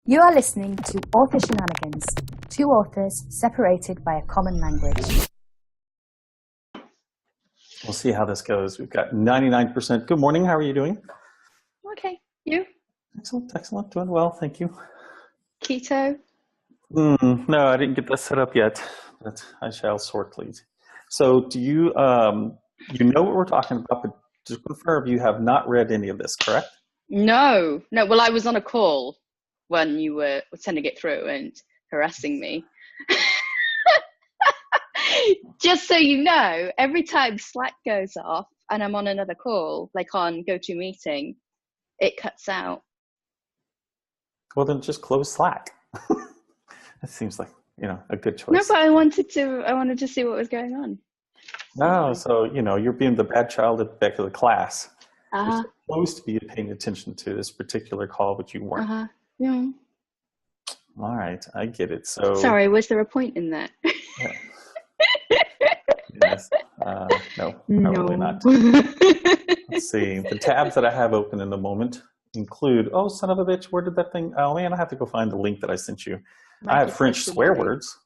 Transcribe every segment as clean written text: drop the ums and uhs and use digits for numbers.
You are listening to Author Shenanigans, two authors separated by a common language. We'll see how this goes. We've got 99%. Good morning. How are you doing? Okay. You? Excellent. Excellent. Doing well. Thank you. Keto? No, I didn't get that set up yet, but I shall shortly. So do you, you know what we're talking about, but to confirm, you have not read any of this, correct? No. Well, I was on a call when you were sending it through and harassing me. Just so you know, every time Slack goes off and I'm on another call, like on GoToMeeting, it cuts out. Well, then just close Slack. That seems like, a good choice. No, but I wanted to see what was going on. No, so, you're being the bad child at the back of the class. You're supposed to be paying attention to this particular call, but you weren't. Yeah. All right, I get it. So sorry, was there a point in that? Yeah. Yes. No, probably not. Let's see. The tabs that I have open in the moment include, oh, son of a bitch, where did that thing? Oh, man, I have to go find the link that I sent you. I have French swear words.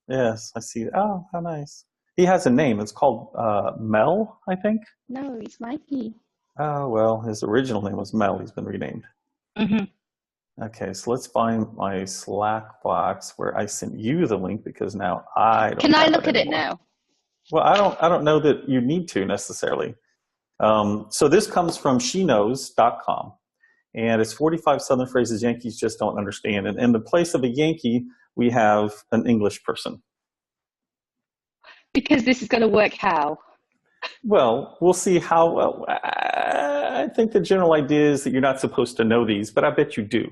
Yes, I see. Oh, how nice. He has a name. It's called Mel, I think. No, he's Mikey. Oh, well, his original name was Mel. He's been renamed. Mm-hmm. Okay, so let's find my Slack box where I sent you the link because now I don't. Can I look at it now? Well, I don't know that you need to necessarily. So this comes from sheknows.com, and it's 45 Southern phrases Yankees just don't understand. And in the place of a Yankee, we have an English person. Because this is going to work how? Well, we'll see how well. I think the general idea is that you're not supposed to know these, but I bet you do.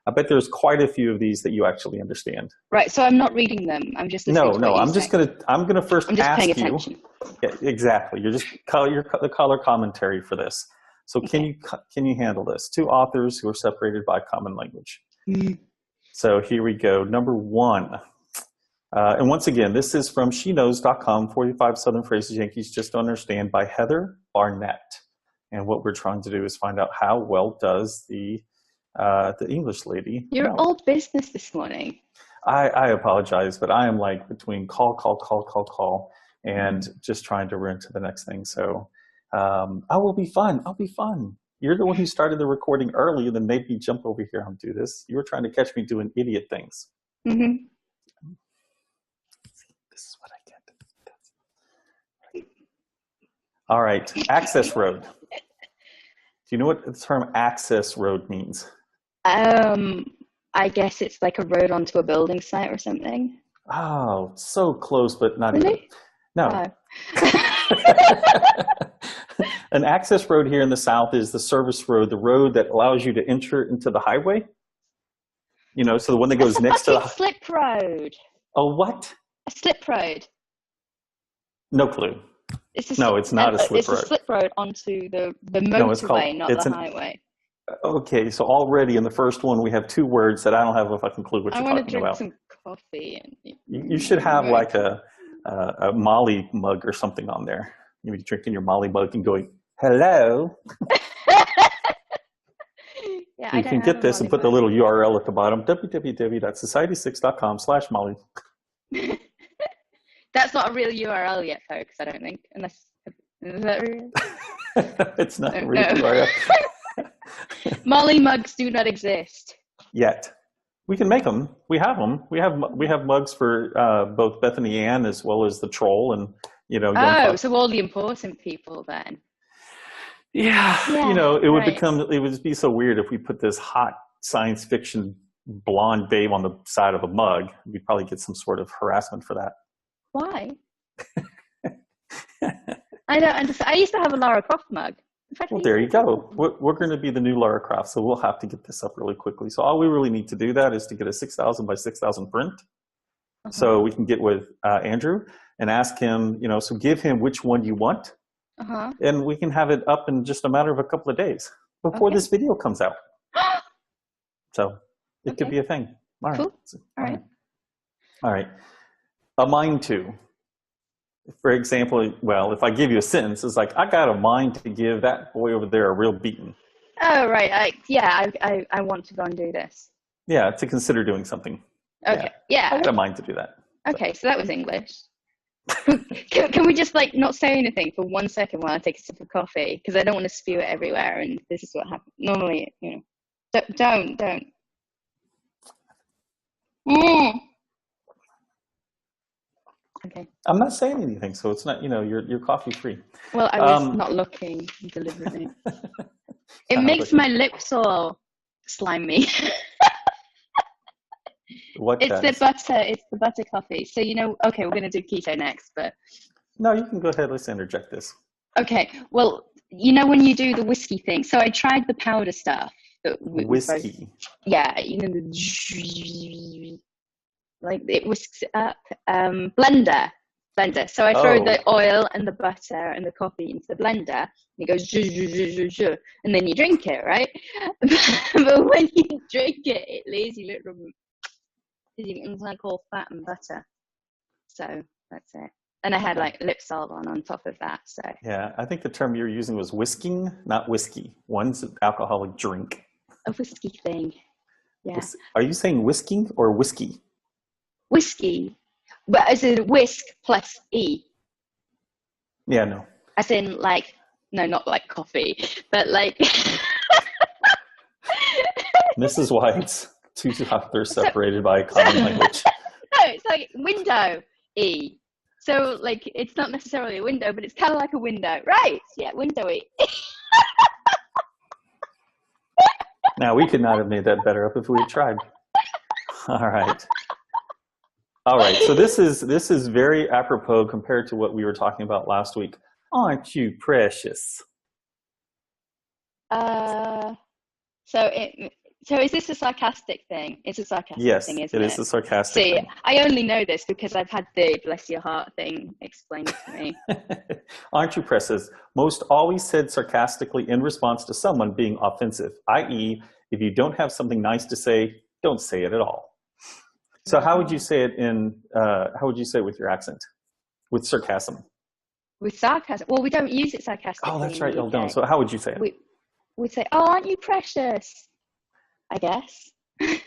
I bet there's quite a few of these that you actually understand. Right, so I'm not reading them. I'm just listening to what I'm you're just saying. I'm gonna first I'm just ask paying you. attention. Yeah, exactly. You're just the color commentary for this. So Okay. can you handle this? Two authors who are separated by common language. Mm. So here we go. Number one. And once again, this is from sheknows.com, 45 Southern phrases Yankees just don't understand by Heather Barnett. And what we're trying to do is find out how well does the English lady You're know. all business this morning. I apologize, but I am like between call, and just trying to run to the next thing. So I will be fun. I'll be fun. You're the one who started the recording early and then made me jump over here and do this. You were trying to catch me doing idiot things. Mm-hmm. This is what I get. All right, access road. Do you know what the term access road means? I guess it's like a road onto a building site or something. Oh, so close, but not Really? even. No. Oh. An access road here in the South is the service road, the road that allows you to enter into the highway. So the one that goes next to the slip road. Oh, what? A slip road. No clue. It's not a slip road. It's a slip road onto the motorway, not the highway. Okay, so already in the first one we have two words that I don't have a fucking clue what you're talking about. I want to drink some coffee. You should have like a Molly mug or something on there. You'd be drinking your Molly mug and going, hello. Yeah, you can get this and put the little URL at the bottom, www.society6.com/Molly. That's not a real URL yet, folks, I don't think. Is that real? It's not a real URL. Molly mugs do not exist. Yet. We can make them. We have them. We have mugs for both Bethany Ann as well as the troll and, so all the important people then. Yeah. It would be so weird if we put this hot science fiction blonde babe on the side of a mug. We'd probably get some sort of harassment for that. Why? I don't understand. I used to have a Lara Croft mug. Well, there you go. We're going to be the new Lara Croft, so we'll have to get this up really quickly. So all we really need to do that is to get a 6,000 by 6,000 print. So we can get with Andrew and ask him, so give him which one you want. And we can have it up in just a matter of a couple of days before this video comes out. So it could be a thing. All right. Cool. All right. A mind to. For example, well, if I give you a sentence, it's like, I got a mind to give that boy over there a real beating. Oh, right. I want to go and do this. Yeah, to consider doing something. Okay, yeah. I don't mind to do that. Okay, so that was English. Can we just like not say anything for 1 second while I take a sip of coffee? Because I don't want to spew it everywhere, and this is what happens. Normally, you know, don't. Okay. I'm not saying anything, so it's not, you know, you're coffee free. Well, I was not looking deliberately. It makes my lips all slimy. What It's does? the butter coffee. So, you know, okay, we're going to do keto next, but. No, you can go ahead. Let's interject this. Okay. Well, you know, when you do the whiskey thing, so I tried the powder stuff. Whiskey. Yeah. You know, like it whisks it up. Blender. So I throw the oil and the butter and the coffee into the blender, and it goes, and then you drink it, right? But when you drink it, it leaves you it's like all fat and butter. So that's it. And I had like lip salve on top of that. So yeah, I think the term you're using was whisking, not whiskey. One's an alcoholic drink. A whiskey thing. Yeah. Are you saying whisking or whiskey? Whiskey. But as in whisk plus E. Yeah, no. As in like, no, not like coffee, but like. Mrs. White's two authors separated by a common language. No, it's like window E. So like, it's not necessarily a window, but it's kind of like a window. Right, yeah, window E. Now, we could not have made that better up if we had tried. All right, so this is very apropos compared to what we were talking about last week. Aren't you precious? So is this a sarcastic thing? It's a sarcastic thing, isn't it? Yes, it is a sarcastic thing. I only know this because I've had the bless your heart thing explained to me. Aren't you precious? Most always said sarcastically in response to someone being offensive, i.e., if you don't have something nice to say, don't say it at all. So how would you say it with your accent? With sarcasm? With sarcasm? Well, we don't use it sarcastically. Oh, that's right, you don't. So how would you say it? We'd say, oh, aren't you precious? I guess. But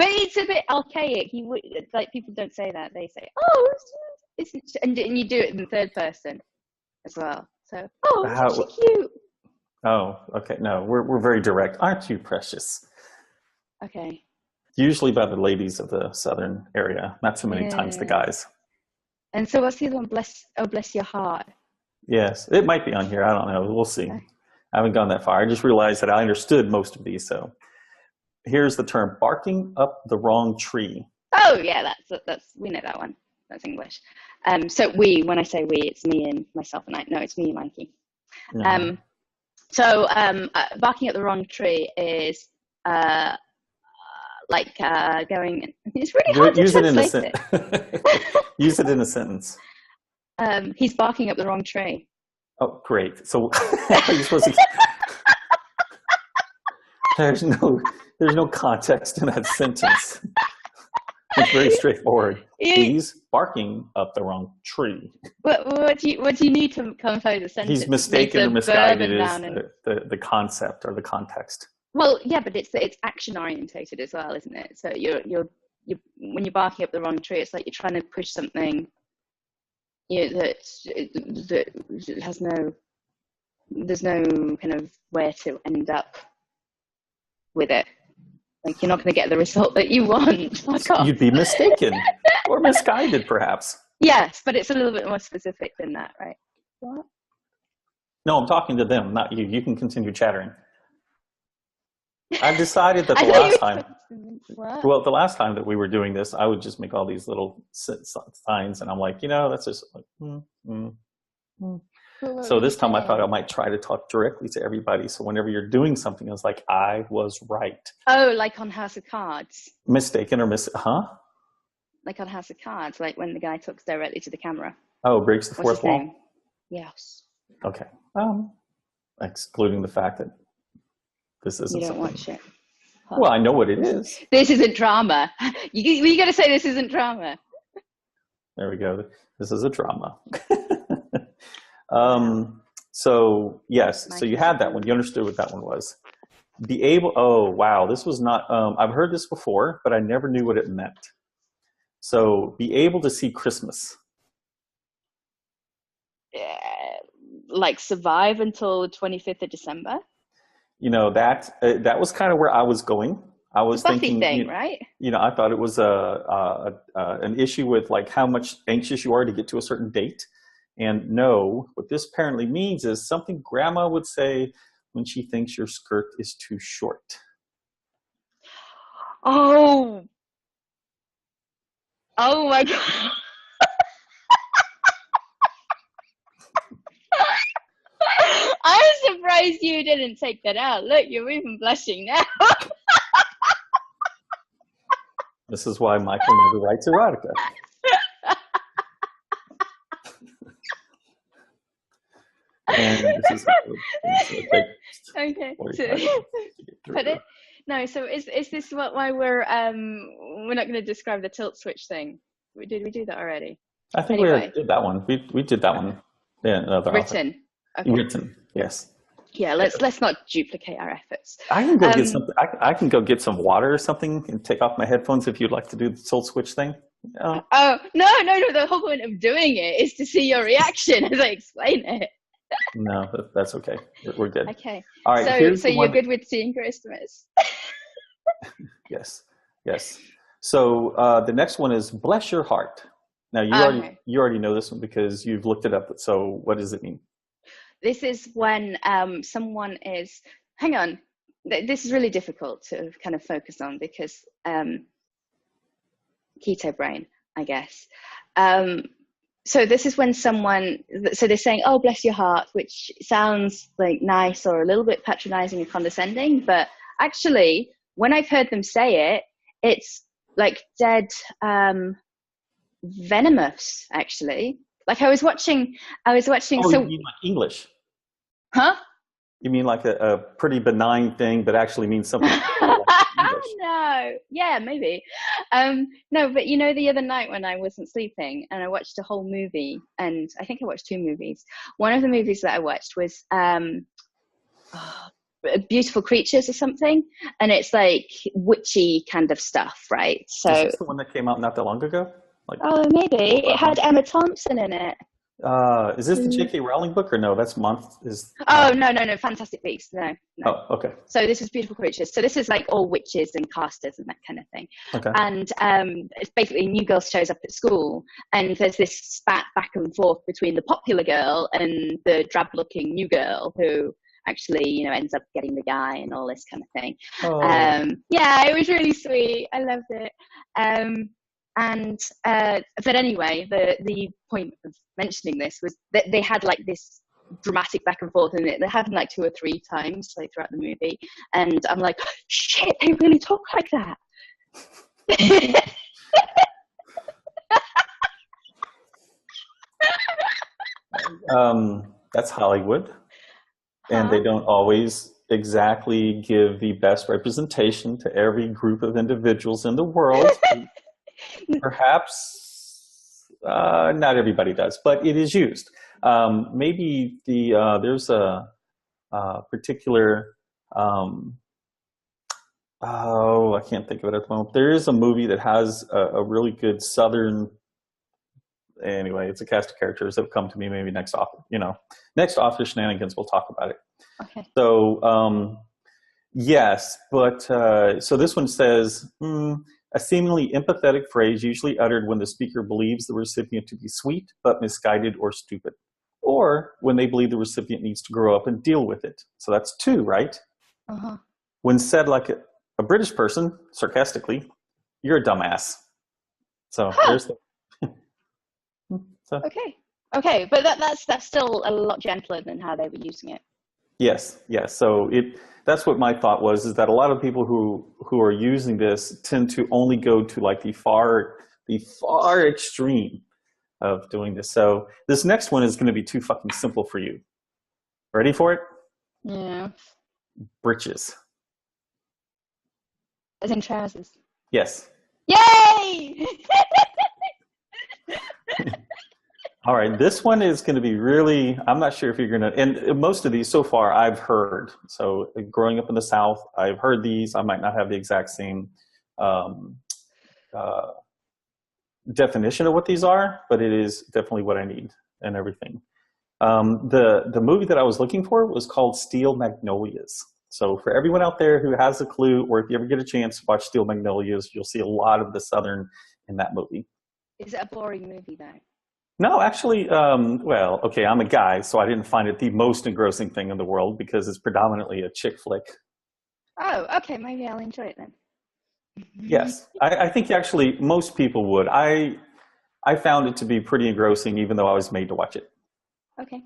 it's a bit archaic. Like people don't say that. They say, oh, and you do it in the third person as well. So, oh, it's actually cute. Oh, okay. No, we're very direct. Aren't you precious? Okay. Usually by the ladies of the southern area, not so many times the guys. And so what's the other one? Bless your heart. Yes, it might be on here. I don't know. We'll see. Okay. I haven't gone that far. I just realized that I understood most of these. So here's the term: barking up the wrong tree. Oh yeah, that's we know that one. That's English. So when I say we, it's me and myself and I. No, it's me and Mikey. Mm-hmm. So barking up the wrong tree is like going. It's really hard to translate it. Use it in a sentence. He's barking up the wrong tree. Oh, great! So you're supposed to. There's no context in that sentence. It's very straightforward. He's barking up the wrong tree. What do you need to confirm the sentence? He's mistaken or misguided is the concept or the context. Well, yeah, but it's action orientated as well, isn't it? So you're when you're barking up the wrong tree, it's like you're trying to push something. That has there's no kind of where to end up with it. Like you're not going to get the result that you want. You'd be mistaken or misguided, perhaps. Yes, but it's a little bit more specific than that, right? What? No, I'm talking to them, not you. You can continue chattering. I decided that the last time that we were doing this, I would just make all these little signs, and I'm like, that's just like, So this time I thought I might try to talk directly to everybody. So whenever you're doing something, it's like, I was right. Oh, like on House of Cards. Mistaken or Like on House of Cards, like when the guy talks directly to the camera. Oh, breaks the fourth wall? Name? Yes. Okay. Excluding the fact that this isn't. You don't watch it. Well, I know what it is. This isn't drama. You got to say this isn't drama. There we go. This is a drama. So yes, so you had that one. You understood what that one was. Be able. Oh wow, this was not. I've heard this before, but I never knew what it meant. So, be able to see Christmas. Like survive until the 25th of December. That was kind of where I was going. I was Buffy thinking, thing, right? I thought it was an issue with like how much anxious you are to get to a certain date. And no, what this apparently means is something Grandma would say when she thinks your skirt is too short. Oh my God. I'm surprised you didn't take that out. Look, you're even blushing now. This is why Michael never writes erotica. And this is okay. So, put it. No. So is this why we're not going to describe the tilt switch thing? Did we do that already? I think we did that one. We did that one. Yeah, another written. Okay. Written. Yes. Yeah. Let's not duplicate our efforts. I can go get something. I can go get some water or something and take off my headphones if you'd like to do the tilt switch thing. Oh no! The whole point of doing it is to see your reaction as I explain it. No, that's okay. We're good. Okay. All right. So you're good with seeing Christmas. Yes. So the next one is bless your heart. Now you already know this one because you've looked it up. So what does it mean? This is when someone is. Hang on. This is really difficult to kind of focus on because keto brain, I guess. So this is when so they're saying, oh, bless your heart, which sounds like nice or a little bit patronizing and condescending. But actually, when I've heard them say it, it's like dead venomous, actually. Like I was watching. Oh, you mean like English? Huh? You mean like a pretty benign thing, but actually means something No. Yeah, maybe. No, but the other night when I wasn't sleeping and I watched a whole movie, and I think I watched 2 movies. One of the movies that I watched was Beautiful Creatures or something, and it's like witchy kind of stuff, right? So is this the one that came out not that long ago? Maybe it had Emma Thompson in it. Is this the J.K. Rowling book or no? That's no, Fantastic Beasts. No. Oh, okay. So this is Beautiful Creatures. So this is like all witches and casters and that kind of thing. Okay. And it's basically a new girl shows up at school, and there's this spat back and forth between the popular girl and the drab-looking new girl who actually, ends up getting the guy and all this kind of thing. Oh. Yeah, it was really sweet. I loved it. But anyway, the point of mentioning this was that they had like this dramatic back and forth, and it happened like 2 or 3 times like throughout the movie, and I'm like, shit, they really talk like that. That's Hollywood, and they don't always exactly give the best representation to every group of individuals in the world. Perhaps not everybody does, but it is used. Maybe there's a particular I can't think of it at the moment. There is a movie that has a really good Southern. Anyway, it's a cast of characters that have come to me. Maybe next off the Shenanigans, we'll talk about it. Okay. So yes, but so this one says. A seemingly empathetic phrase usually uttered when the speaker believes the recipient to be sweet but misguided or stupid, or when they believe the recipient needs to grow up and deal with it. So that's 2, right? Uh-huh. When said like a British person, sarcastically, you're a dumbass. So there's the... Okay, but that's still a lot gentler than how they were using it. Yes. So that's what my thought was, is that a lot of people who are using this tend to only go to like the far extreme of doing this. So this next one is going to be too fucking simple for you. Ready for it? Yeah. Britches. As in trousers. Yes. Yay! All right, this one is going to be really, I'm not sure if you're going to, and most of these so far I've heard. So growing up in the South, I've heard these. I might not have the exact same definition of what these are, but it is definitely what I need and everything. The movie that I was looking for was called Steel Magnolias. So for everyone out there who has a clue, or if you ever get a chance to watch Steel Magnolias, you'll see a lot of the Southern in that movie. Is it a boring movie though? No, actually, well, okay, I'm a guy, so I didn't find it the most engrossing thing in the world because it's predominantly a chick flick. Oh, okay, maybe I'll enjoy it then. Yes, I think actually most people would. I found it to be pretty engrossing, even though I was made to watch it. Okay.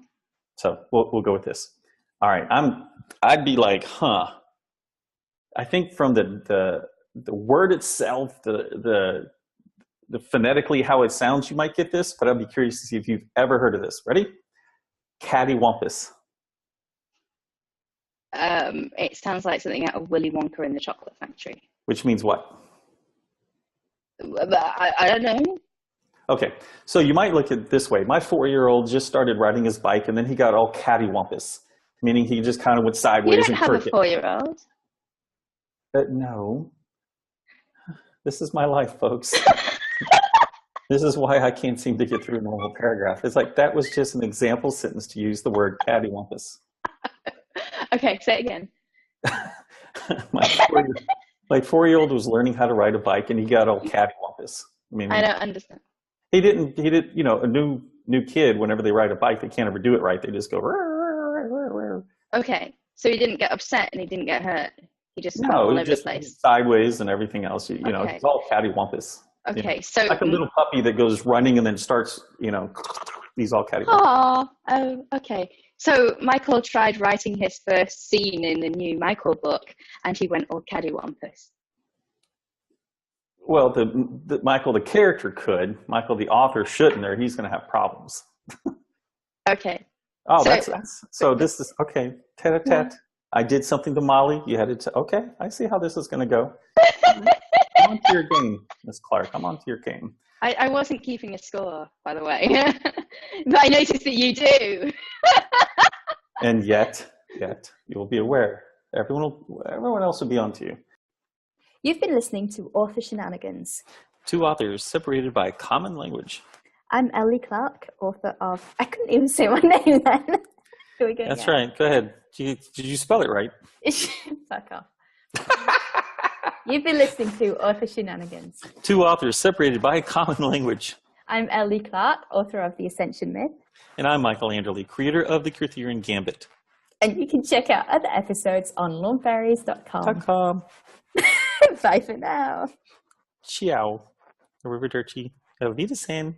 So we'll go with this. All right, I'd be like, huh. I think from the word itself, the phonetically how it sounds, you might get this, but I'd be curious to see if you've ever heard of this. Ready? Caddywhompus. It sounds like something out of Willy Wonka in the Chocolate Factory. Which means what? I don't know. Okay, so you might look at it this way. My 4-year-old just started riding his bike, and then he got all caddywhompus, meaning he just kind of went sideways. You don't have a 4-year-old. No. This is my life, folks. This is why I can't seem to get through a normal paragraph. It's like that was just an example sentence to use the word caddywhompus. Okay, say it again. My 4-year-old was learning how to ride a bike, and he got all caddywhompus. I don't understand. He didn't, you know, a new kid, whenever they ride a bike, they can't ever do it right. They just go, rah, rah, rah, rah. Okay, so he didn't get upset and he didn't get hurt. He just fell all over the place. Sideways and everything else. You know, it's all caddywhompus. Okay, you know? so like a little puppy that goes running and then starts, you know, he's all caddywhompus. Oh, okay. So Michael tried writing his first scene in the new Michael book, and he went all caddywhompus. Well, the Michael, the character could. Michael, the author, shouldn't, or he's going to have problems. Okay. Oh, so this is, okay, tete-a-tete. Yeah. I did something to Molly. You had to, okay, I see how this is going to go. I'm on to your game, Miss Clarke. I'm on to your game. I wasn't keeping a score, by the way. But I noticed that you do. And yet, you'll be aware. Everyone else will be on to you. You've been listening to Author Shenanigans. 2 authors separated by common language. I'm Leigh Clarke, author of... I couldn't even say my name then. Here we go. That's right. Go ahead. Did you spell it right? Fuck off. You've been listening to Author Shenanigans. 2 authors separated by common language. I'm Leigh Clarke, author of The Ascension Myth. And I'm Michael Anderle, creator of the Arthurian Gambit. And you can check out other episodes on lawnfairies.com. Bye for now. Ciao. Arrivederci. Auf Wiedersehen.